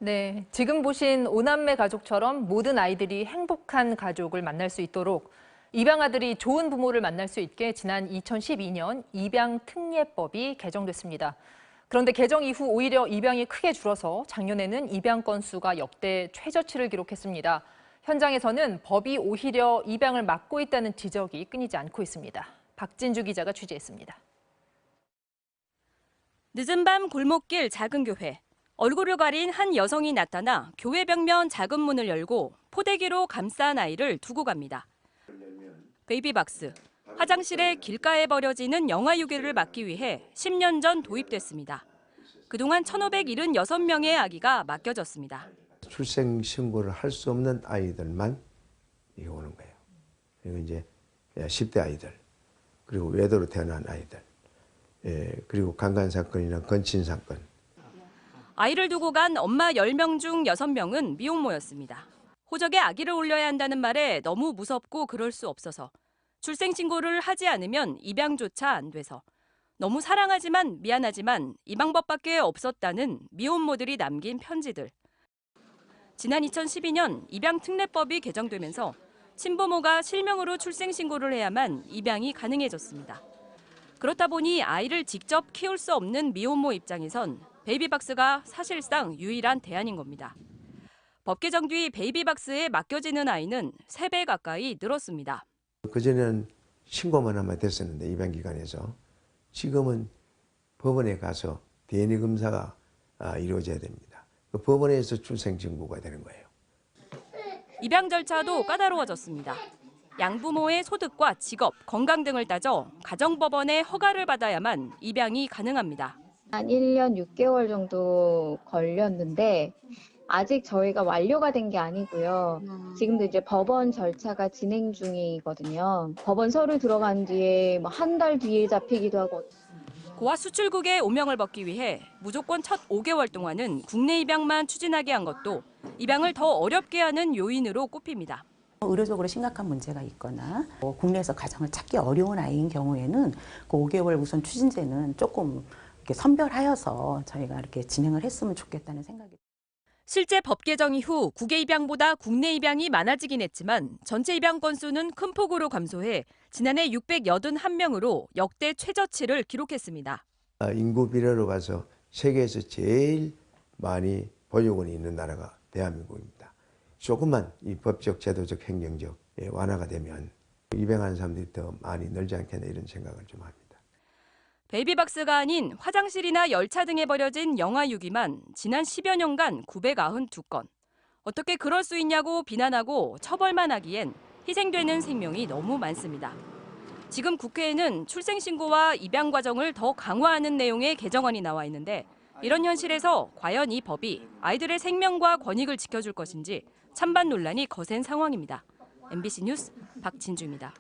네, 지금 보신 오남매 가족처럼 모든 아이들이 행복한 가족을 만날 수 있도록 입양아들이 좋은 부모를 만날 수 있게 지난 2012년 입양특례법이 개정됐습니다. 그런데 개정 이후 오히려 입양이 크게 줄어서 작년에는 입양 건수가 역대 최저치를 기록했습니다. 현장에서는 법이 오히려 입양을 막고 있다는 지적이 끊이지 않고 있습니다. 박진주 기자가 취재했습니다. 늦은 밤 골목길 작은 교회. 얼굴을 가린 한 여성이 나타나 교회 벽면 작은 문을 열고 포대기로 감싼 아이를 두고 갑니다. 베이비박스, 화장실에 길가에 버려지는 영아유기를 막기 위해 10년 전 도입됐습니다. 그동안 1,576명의 아기가 맡겨졌습니다. 출생신고를 할 수 없는 아이들만 이게 오는 거예요. 그리고 이제 10대 아이들, 그리고 외도로 태어난 아이들, 그리고 강간사건이나 건친사건. 아이를 두고 간 엄마 10명 중 6명은 미혼모였습니다. 호적에 아기를 올려야 한다는 말에 너무 무섭고 그럴 수 없어서 출생신고를 하지 않으면 입양조차 안 돼서 너무 사랑하지만 미안하지만 이 방법밖에 없었다는 미혼모들이 남긴 편지들. 지난 2012년 입양특례법이 개정되면서 친부모가 실명으로 출생신고를 해야만 입양이 가능해졌습니다. 그렇다 보니 아이를 직접 키울 수 없는 미혼모 입장에선 베이비박스가 사실상 유일한 대안인 겁니다. 법 개정 뒤 베이비박스에 맡겨지는 아이는 3배 가까이 늘었습니다. 그전에는 신고만 하면 됐었는데 입양기관에서 지금은 법원에 가서 DNA 검사가 이루어져야 됩니다. 그 법원에서 출생신고가 되는 거예요. 입양 절차도 까다로워졌습니다. 양부모의 소득과 직업, 건강 등을 따져 가정법원의 허가를 받아야만 입양이 가능합니다. 한 1년 6개월 정도 걸렸는데 아직 저희가 완료가 된 게 아니고요. 지금도 이제 법원 절차가 진행 중이거든요. 법원 서류 들어간 뒤에 한 달 뒤에 잡히기도 하고. 고아 수출국의 오명을 벗기 위해 무조건 첫 5개월 동안은 국내 입양만 추진하게 한 것도 입양을 더 어렵게 하는 요인으로 꼽힙니다. 의료적으로 심각한 문제가 있거나 국내에서 가정을 찾기 어려운 아이인 경우에는 그 5개월 우선 추진제는 조금 이렇게 선별하여서 저희가 이렇게 진행을 했으면 좋겠다는 생각이. 실제 법 개정 이후 국외 입양보다 국내 입양이 많아지긴 했지만 전체 입양 건수는 큰 폭으로 감소해 지난해 681명으로 역대 최저치를 기록했습니다. 인구 비례로 봐서 세계에서 제일 많이 보육원이 있는 나라가 대한민국입니다. 조금만 이 법적, 제도적, 행정적 완화가 되면 입양하는 사람들이 더 많이 늘지 않겠나 이런 생각을 좀 합니다. 베이비박스가 아닌 화장실이나 열차 등에 버려진 영아유기만 지난 10여 년간 992건. 어떻게 그럴 수 있냐고 비난하고 처벌만 하기엔 희생되는 생명이 너무 많습니다. 지금 국회에는 출생신고와 입양 과정을 더 강화하는 내용의 개정안이 나와 있는데 이런 현실에서 과연 이 법이 아이들의 생명과 권익을 지켜줄 것인지 찬반 논란이 거센 상황입니다. MBC 뉴스 박진주입니다.